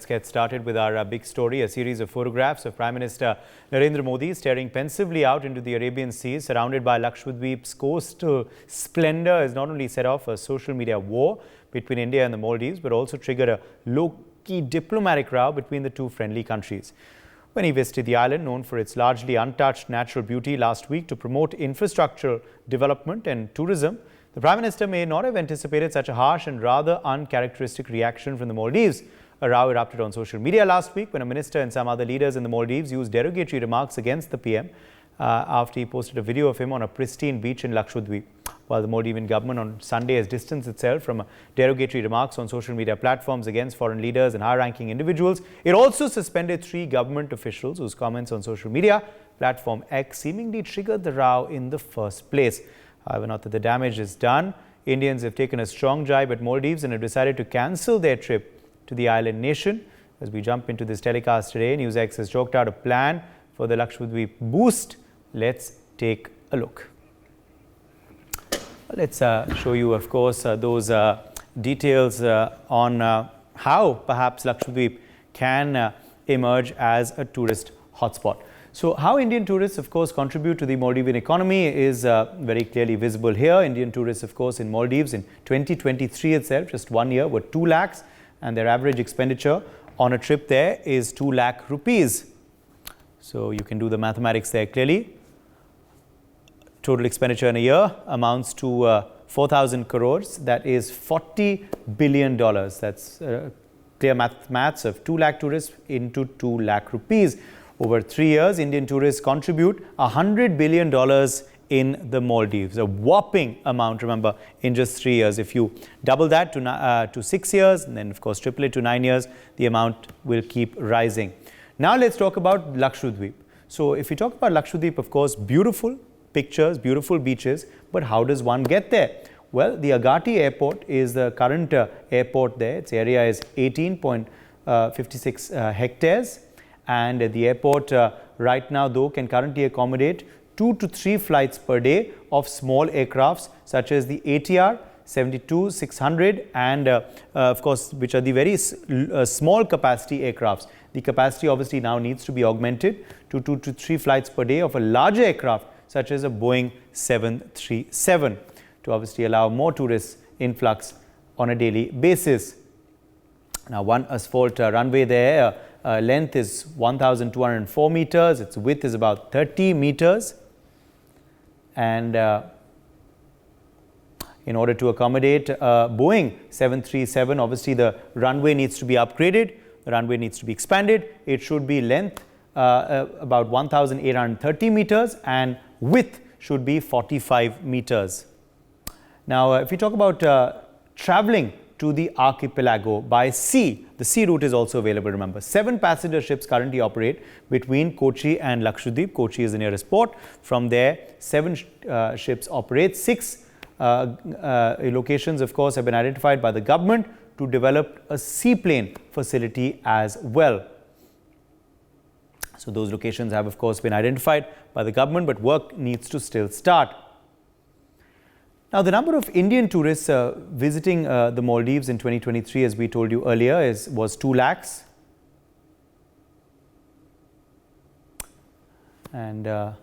let's get started with our big story. A series of photographs of Prime Minister Narendra Modi staring pensively out into the Arabian Sea, surrounded by Lakshadweep's coastal splendor, has not only set off a social media war between India and the Maldives, but also triggered a low-key diplomatic row between the two friendly countries. When he visited the island, known for its largely untouched natural beauty, last week to promote infrastructural development and tourism, the Prime Minister may not have anticipated such a harsh and rather uncharacteristic reaction from the Maldives. A row erupted on social media last week when a minister and some other leaders in the Maldives used derogatory remarks against the PM after he posted a video of him on a pristine beach in Lakshadweep. While the Maldivian government on Sunday has distanced itself from derogatory remarks on social media platforms against foreign leaders and high-ranking individuals, it also suspended 3 government officials whose comments on social media platform X seemingly triggered the row in the first place. However, not that the damage is done. Indians have taken a strong jibe at Maldives and have decided to cancel their trip to the island nation. As we jump into this telecast today, NewsX has chalked out a plan for the Lakshadweep boost. Let's take a look. Let's show you, of course, those details on how perhaps Lakshadweep can emerge as a tourist hotspot. So how Indian tourists, of course, contribute to the Maldivian economy is very clearly visible here. Indian tourists, of course, in Maldives in 2023 itself, just 1 year, were 2 lakhs, and their average expenditure on a trip there is 2 lakh rupees. So you can do the mathematics there clearly. Total expenditure in a year amounts to 4,000 crores. That is $40 billion. That's clear maths of 2 lakh tourists into 2 lakh rupees. Over 3 years, Indian tourists contribute $100 billion in the Maldives. A whopping amount, remember, in just 3 years. If you double that to 6 years, and then, of course, triple it to 9 years, the amount will keep rising. Now, let's talk about Lakshadweep. So, if you talk about Lakshadweep, of course, beautiful pictures, beautiful beaches, but how does one get there? Well, the Agatti airport is the current airport there. Its area is 18.56 hectares. And the airport right now, though, can currently accommodate 2 to 3 flights per day of small aircrafts such as the ATR 72-600 and of course, which are the very small capacity aircrafts. The capacity obviously now needs to be augmented to 2 to 3 flights per day of a larger aircraft such as a Boeing 737 to obviously allow more tourist influx on a daily basis. Now, one asphalt runway there, length is 1,204 meters, its width is about 30 meters, and in order to accommodate Boeing 737, obviously the runway needs to be upgraded, the runway needs to be expanded. It should be length about 1,830 meters and width should be 45 meters. Now, if you talk about traveling to the archipelago by sea, the sea route is also available, remember. 7 passenger ships currently operate between Kochi and Lakshadweep. Kochi is the nearest port. From there, 7 ships operate. 6 locations, of course, have been identified by the government to develop a seaplane facility as well. So those locations have, of course, been identified by the government, but work needs to still start. Now, the number of Indian tourists visiting the Maldives in 2023, as we told you earlier, was 2 lakhs. And the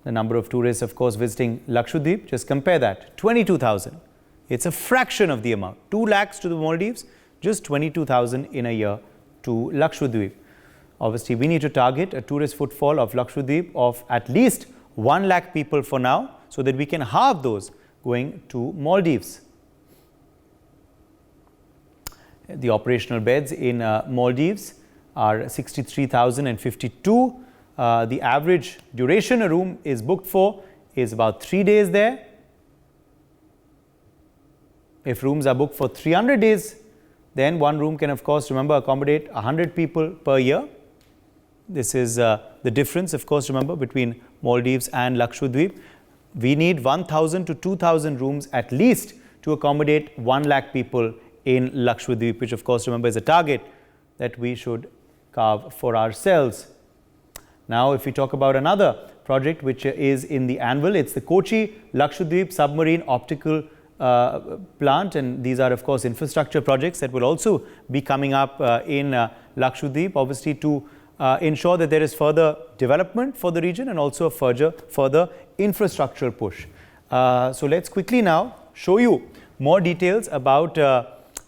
number of tourists, of course, visiting Lakshadweep, just compare that, 22,000. It's a fraction of the amount. 2 lakhs to the Maldives, just 22,000 in a year to Lakshadweep. Obviously, we need to target a tourist footfall of Lakshadweep of at least 1 lakh people for now, so that we can halve those going to Maldives. The operational beds in Maldives are 63,052. The average duration a room is booked for is about 3 days there. If rooms are booked for 300 days, then one room can, of course, remember, accommodate 100 people per year. This is the difference, of course, remember, between Maldives and Lakshadweep. We need 1,000 to 2,000 rooms at least to accommodate 1 lakh people in Lakshadweep, which, of course, remember, is a target that we should carve for ourselves. Now, if we talk about another project which is in the anvil, it's the Kochi Lakshadweep Submarine Optical plant, and these are of course infrastructure projects that will also be coming up in Lakshadweep, obviously to ensure that there is further development for the region and also a further infrastructural push. So let's quickly now show you more details about,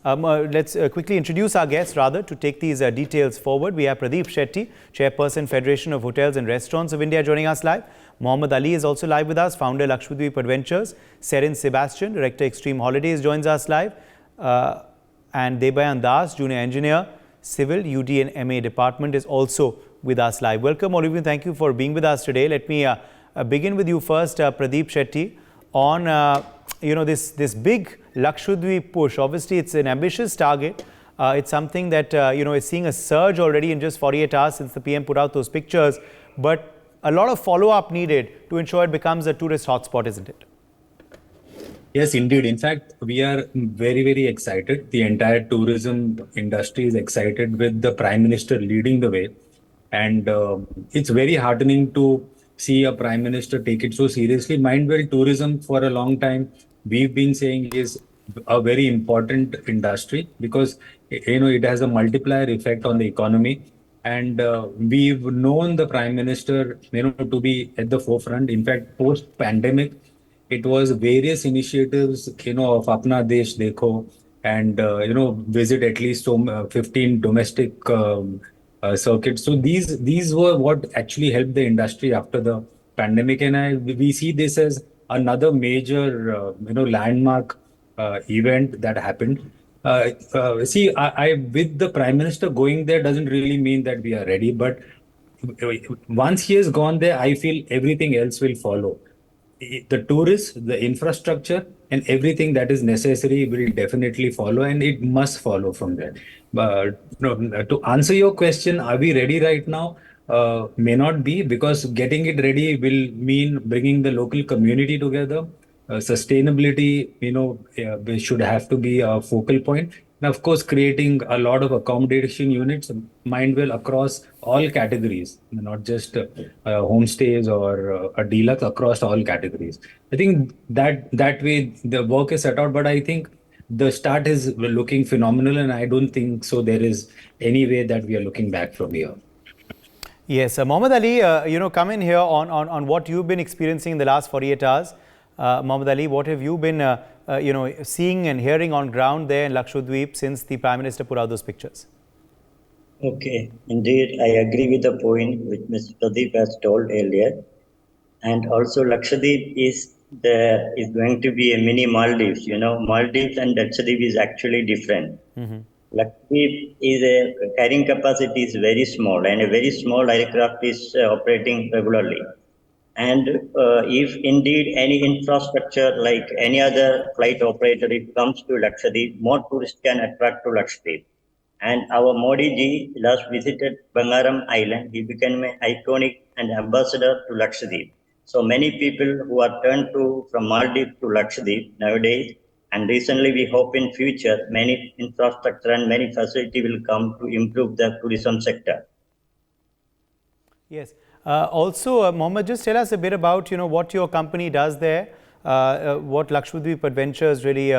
let's quickly introduce our guests rather to take these details forward. We have Pradip Shetty, Chairperson, Federation of Hotels and Restaurants of India, joining us live. Mohammad Ali is also live with us, founder Lakshadweep Adventures. Serin Sebastian, Director Extreme Holidays, joins us live. And Debayan Das, Junior Engineer, Civil, UD and MA Department, is also with us live. Welcome all of you. Thank you for being with us today. Let me begin with you first, Pradip Shetty, on this big Lakshadweep push. Obviously, it's an ambitious target. It's something that is seeing a surge already in just 48 hours since the PM put out those pictures. But a lot of follow-up needed to ensure it becomes a tourist hotspot, isn't it? Yes, indeed. In fact, we are very, very excited. The entire tourism industry is excited with the Prime Minister leading the way. And it's very heartening to see a Prime Minister take it so seriously. Mind well, tourism for a long time, we've been saying is a very important industry because, it has a multiplier effect on the economy. And we've known the Prime Minister, to be at the forefront. In fact, post-pandemic, it was various initiatives, of Apna Desh Dekho, and, visit at least 15 domestic circuits. So these were what actually helped the industry after the pandemic. And we see this as another major, landmark event that happened. I with the Prime Minister going there doesn't really mean that we are ready, but once he has gone there, I feel everything else will follow. The tourists, the infrastructure, and everything that is necessary will definitely follow, and it must follow from there. But to answer your question, are we ready right now? May not be, because getting it ready will mean bringing the local community together. Sustainability, should have to be a focal point. And of course, creating a lot of accommodation units, mind well, across all categories, not just homestays or a deluxe, across all categories. I think that way the work is set out, but I think the start is looking phenomenal, and I don't think so there is any way that we are looking back from here. Yes, Mohammad Ali, come in here on what you've been experiencing in the last 48 hours. Mohammad Ali, what have you been, seeing and hearing on ground there in Lakshadweep since the Prime Minister put out those pictures? Okay, indeed, I agree with the point which Mr. Pradip has told earlier. And also Lakshadweep is going to be a mini Maldives. Maldives and Lakshadweep is actually different. Lakshadweep is carrying capacity is very small, and a very small aircraft is operating regularly. And if indeed any infrastructure like any other flight operator, it comes to Lakshadweep, more tourists can attract to Lakshadweep. And our Modi ji last visited Bangaram Island. He became an iconic and ambassador to Lakshadweep. So many people who are turned from Maldives to Lakshadweep nowadays, and recently we hope in future many infrastructure and many facility will come to improve the tourism sector. Yes. Also, Mohammed, just tell us a bit about what your company does there, what Lakshadweep Adventures really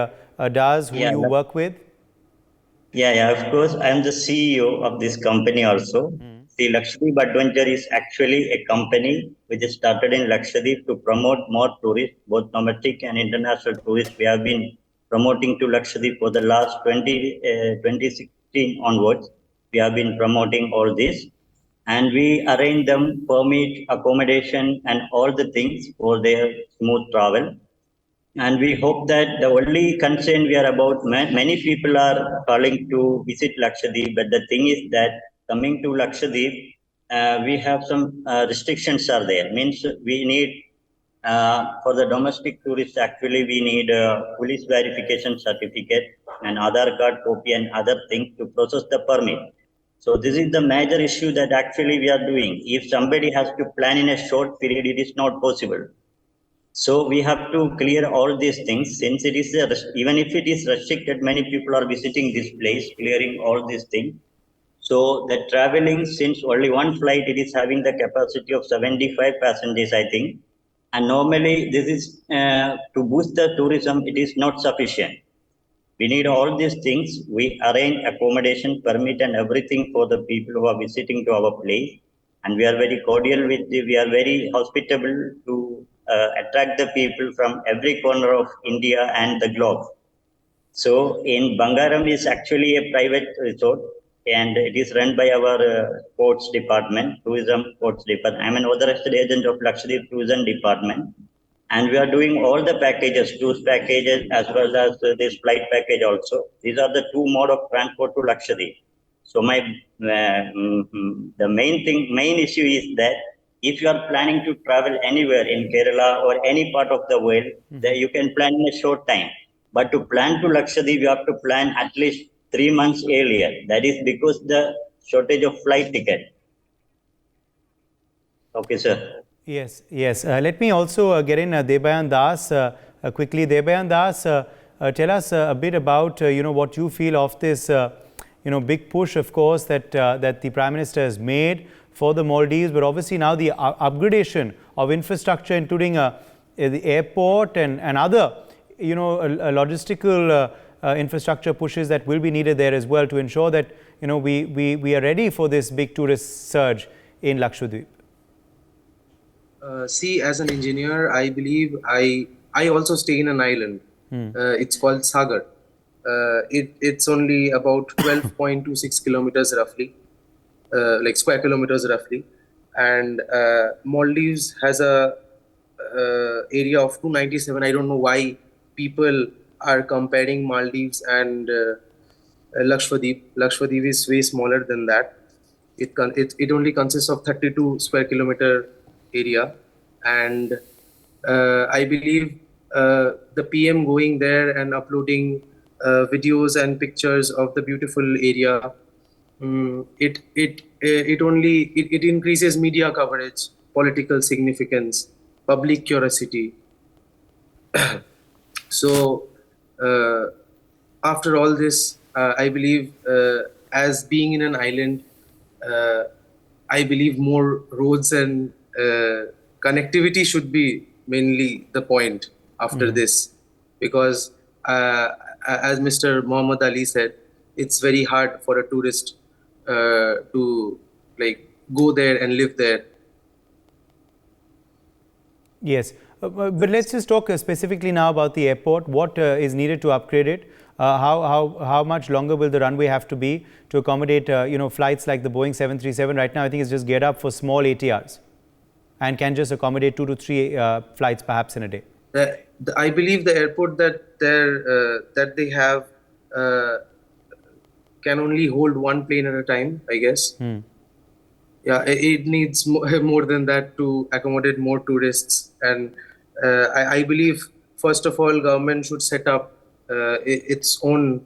does, who you work with. Yeah, of course. I am the CEO of this company also. The Lakshadweep Adventure is actually a company which is started in Lakshadweep to promote more tourists, both domestic and international tourists. We have been promoting to Lakshadweep for the last 2016 onwards. We have been promoting all this. And we arrange them permit, accommodation, and all the things for their smooth travel. And we hope that the only concern we are about, many people are calling to visit Lakshadweep, but the thing is that coming to Lakshadweep, we have some restrictions are there. Means we need, for the domestic tourists, actually we need a police verification certificate and Aadhaar card copy and other things to process the permit. So this is the major issue that actually we are doing. If somebody has to plan in a short period, it is not possible. So we have to clear all these things. Since it is, even if it is restricted, many people are visiting this place, clearing all these things. So the traveling, since only one flight, it is having the capacity of 75 passengers, I think. And normally, this is to boost the tourism, it is not sufficient. We need all these things. We arrange accommodation, permit, and everything for the people who are visiting to our place. And we are very cordial we are very hospitable to attract the people from every corner of India and the globe. So in Bangaram is actually a private resort and it is run by our sports department, tourism sports department. I'm an authorized agent of Lakshadweep Tourism Department. And we are doing all the packages, tours packages as well as this flight package also. These are the two mode of transport to Lakshadweep. So the main issue is that if you are planning to travel anywhere in Kerala or any part of the world, that you can plan in a short time. But to plan to Lakshadweep, you have to plan at least 3 months earlier. That is because the shortage of flight ticket. Okay, sir. Yes, yes. Let me also get in Debayan Das quickly. Debayan Das, tell us a bit about what you feel of this big push, of course, that the Prime Minister has made for the Maldives, but obviously now the upgradation of infrastructure, including the airport and other logistical infrastructure pushes that will be needed there as well to ensure that we are ready for this big tourist surge in Lakshadweep. See, as an engineer, I believe I also stay in an island. It's called Sagar. It's only about 12.26 kilometers roughly, like square kilometers roughly. And Maldives has a area of 297. I don't know why people are comparing Maldives and Lakshadweep. Lakshadweep is way smaller than that. It only consists of 32 square kilometer area, and I believe the PM going there and uploading videos and pictures of the beautiful area, it increases media coverage, political significance, public curiosity. So after all this, I believe as being in an island, I believe more roads and connectivity should be mainly the point after this, because as Mr. Mohammad Ali said, it's very hard for a tourist to go there and live there. Yes, but let's just talk specifically now about the airport. What is needed to upgrade it? How much longer will the runway have to be to accommodate flights like the Boeing 737? Right now, I think it's just geared up for small ATRs and can just accommodate 2 to 3 flights perhaps in a day. I believe the airport that they have can only hold one plane at a time, I guess. Yeah, it needs more than that to accommodate more tourists. And I believe, first of all, government should set up its own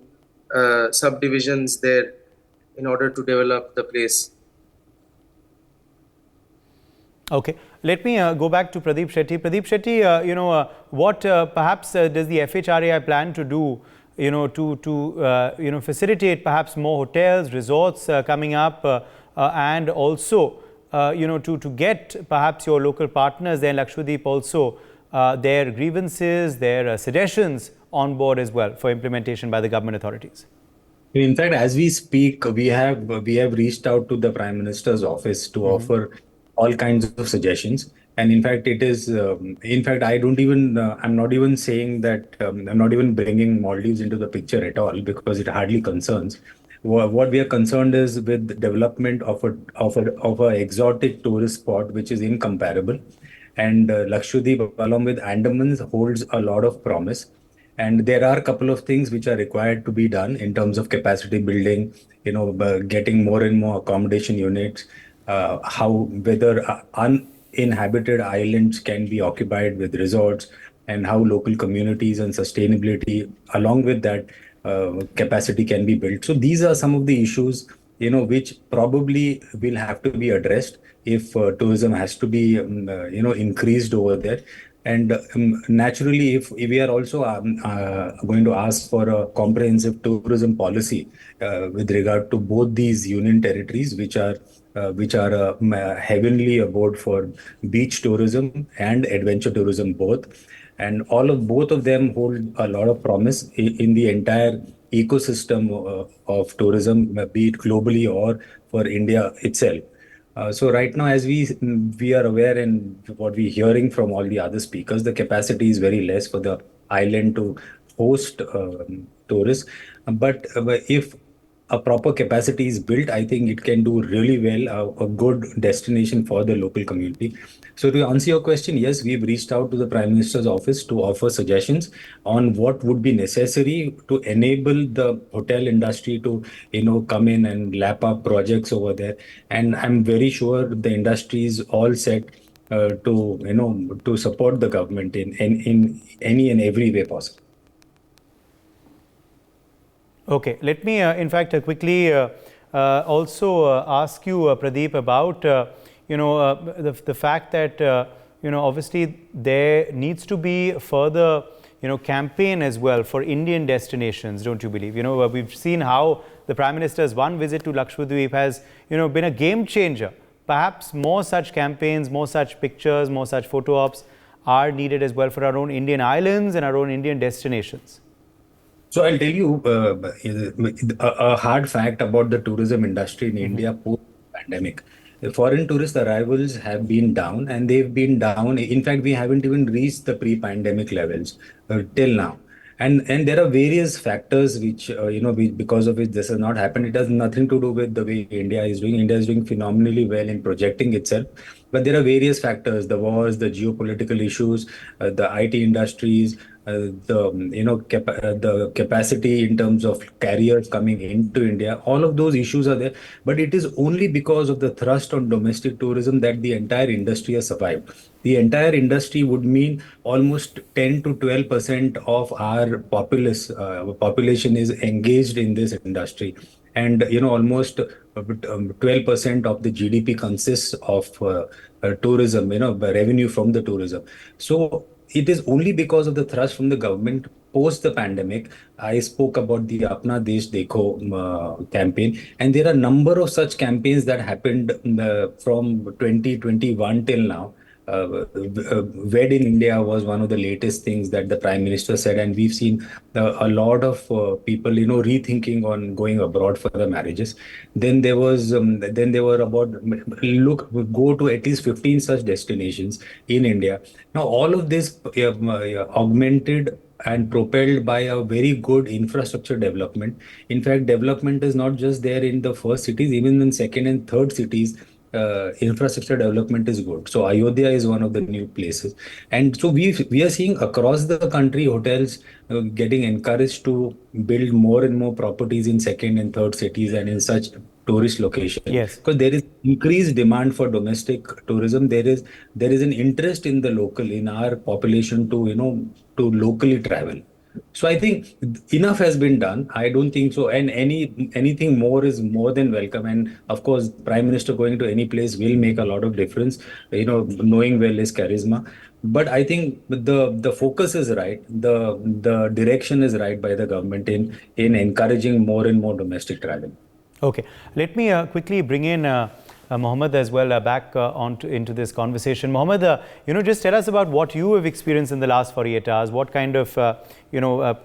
subdivisions there in order to develop the place. Okay, let me go back to Pradip Shetty. Pradip Shetty, what perhaps does the FHRAI plan to do, to facilitate perhaps more hotels, resorts coming up, and also, to get perhaps your local partners there in Lakshadweep also their grievances, their suggestions on board as well for implementation by the government authorities? In fact, as we speak, we have reached out to the Prime Minister's office to offer all kinds of suggestions. And in fact, it is, I don't even, I'm not even saying that, I'm not even bringing Maldives into the picture at all, because it hardly concerns. What we are concerned is with the development of a exotic tourist spot, which is incomparable. And Lakshadweep, along with Andamans, holds a lot of promise. And there are a couple of things which are required to be done in terms of capacity building, getting more and more accommodation units, whether uninhabited islands can be occupied with resorts, and how local communities and sustainability, along with that, capacity can be built. So these are some of the issues, which probably will have to be addressed if tourism has to be, increased over there. And naturally, if we are also going to ask for a comprehensive tourism policy with regard to both these union territories, which are which are a heavenly abode for beach tourism and adventure tourism both. And both of them hold a lot of promise in the entire ecosystem of tourism, be it globally or for India itself. So right now, as we are aware and what we're hearing from all the other speakers, the capacity is very less for the island to host tourists. But if a proper capacity is built, I think it can do really well, a good destination for the local community. So to answer your question, yes, we've reached out to the Prime Minister's office to offer suggestions on what would be necessary to enable the hotel industry to, come in and lap up projects over there. And I'm very sure the industry is all set to support the government in any and every way possible. Okay, let me in fact quickly also ask you, Pradip, about the fact that obviously there needs to be further campaign as well for Indian destinations, don't you believe? We've seen how the Prime Minister's one visit to Lakshadweep has been a game changer. Perhaps more such campaigns, more such pictures, more such photo ops are needed as well for our own Indian islands and our own Indian destinations. So I'll tell you a hard fact about the tourism industry in India post-pandemic. The foreign tourist arrivals have been down, and they've been down. In fact, we haven't even reached the pre-pandemic levels till now. And there are various factors which because of which this has not happened. It has nothing to do with the way India is doing. India is doing phenomenally well in projecting itself, but there are various factors: the wars, the geopolitical issues, the IT industries, the capacity in terms of carriers coming into India. All of those issues are there, but it is only because of the thrust on domestic tourism that the entire industry has survived. The entire industry would mean almost 10 to 12% of our population is engaged in this industry, and almost 12% of the GDP consists of tourism, revenue from the tourism. So it is only because of the thrust from the government post the pandemic. I spoke about the Apna Desh Dekho campaign, and there are a number of such campaigns that happened from 2021 till now. Wed in India was one of the latest things that the Prime Minister said, and we've seen a lot of people, rethinking on going abroad for the marriages. Then there were about go to at least 15 such destinations in India. Now all of this augmented and propelled by a very good infrastructure development. In fact, development is not just there in the first cities, even in second and third cities. Infrastructure development is good. So Ayodhya is one of the new places, and so we are seeing across the country hotels getting encouraged to build more and more properties in second and third cities and in such tourist locations. Yes, because there is increased demand for domestic tourism. There is an interest in our population to locally travel. So I think enough has been done. I don't think so. And anything more is more than welcome. And of course, Prime Minister going to any place will make a lot of difference. Knowing well his charisma. But I think the focus is right. The direction is right by the government in encouraging more and more domestic travel. Okay, let me quickly bring in Mohammad as well back into this conversation. Mohammad, just tell us about what you have experienced in the last 48 hours. What kind of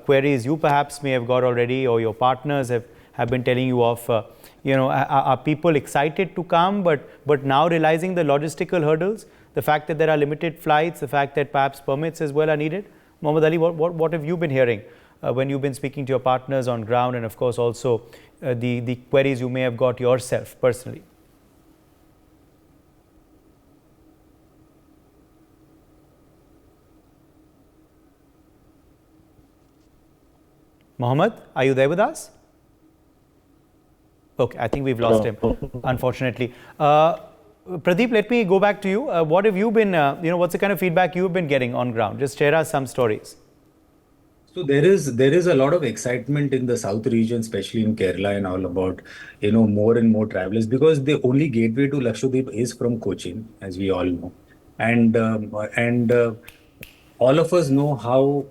queries you perhaps may have got already, or your partners have been telling you of. Are people excited to come, but now realizing the logistical hurdles, the fact that there are limited flights, the fact that perhaps permits as well are needed? Mohammad Ali, what have you been hearing when you've been speaking to your partners on ground, and of course also the queries you may have got yourself personally? Mohammad, are you there with us? Okay, I think we've lost him, unfortunately. Pradeep, let me go back to you. What have you been, what's the kind of feedback you've been getting on ground? Just share us some stories. So there is a lot of excitement in the south region, especially in Kerala and all, about more and more travelers, because the only gateway to Lakshadweep is from Cochin, as we all know, and all of us know how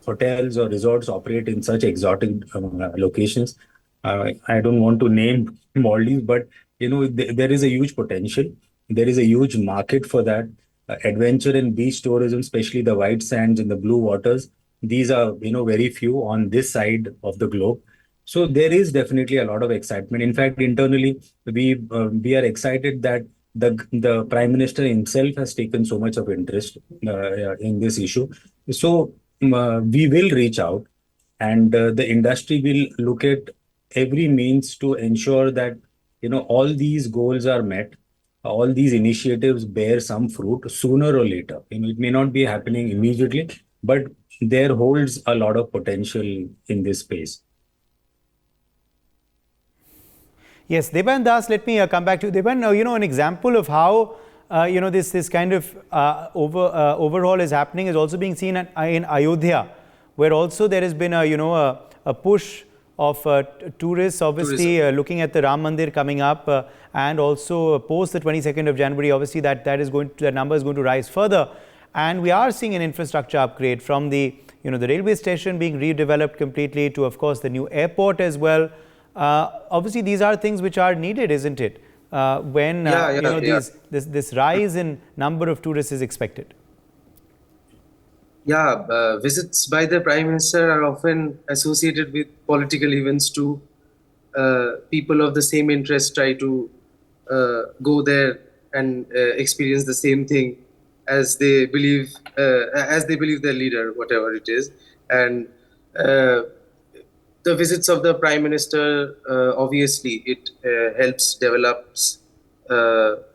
hotels or resorts operate in such exotic locations. I don't want to name Maldives, but there is a huge potential. There is a huge market for that. Adventure and beach tourism, especially the white sands and the blue waters, these are very few on this side of the globe. So there is definitely a lot of excitement. In fact, internally, we are excited that the Prime Minister himself has taken so much of interest in this issue. So we will reach out, and the industry will look at every means to ensure that all these goals are met, all these initiatives bear some fruit sooner or later. It may not be happening immediately, but there holds a lot of potential in this space. Yes, Deban Das, let me come back to you. Deban, an example of how this kind of overhaul is happening is also being seen in Ayodhya, where also there has been a push of tourists, obviously looking at the Ram Mandir coming up, and also post the 22nd of January, obviously that number is going to rise further, and we are seeing an infrastructure upgrade from the the railway station being redeveloped completely to, of course, the new airport as well. Obviously, these are things which are needed, isn't it? When this rise in number of tourists is expected. Yeah, visits by the Prime Minister are often associated with political events too. People of the same interest try to go there and experience the same thing as they believe their leader, whatever it is. And the visits of the Prime Minister, obviously, it helps develops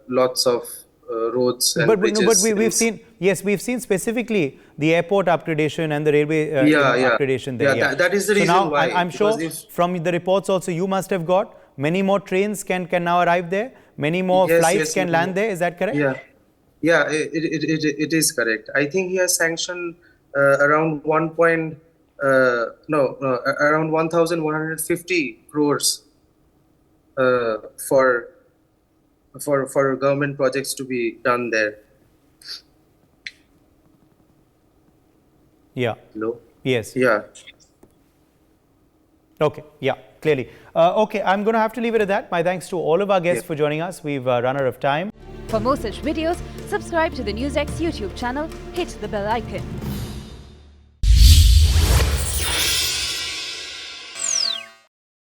lots of roads and bridges. But we've seen specifically the airport upgradation and the railway upgradation there. Yeah, that is the reason now, why. I'm sure from the reports also you must have got many more trains can now arrive there. Many more flights can land there. Is that correct? Yeah, it is correct. I think he has sanctioned around around 1,150 crores for government projects to be done there. Yeah. Hello? Yes. Yeah. Okay. Yeah, clearly. Okay, I'm going to have to leave it at that. My thanks to all of our guests for joining us. We've run out of time. For more such videos, subscribe to the NewsX YouTube channel, hit the bell icon.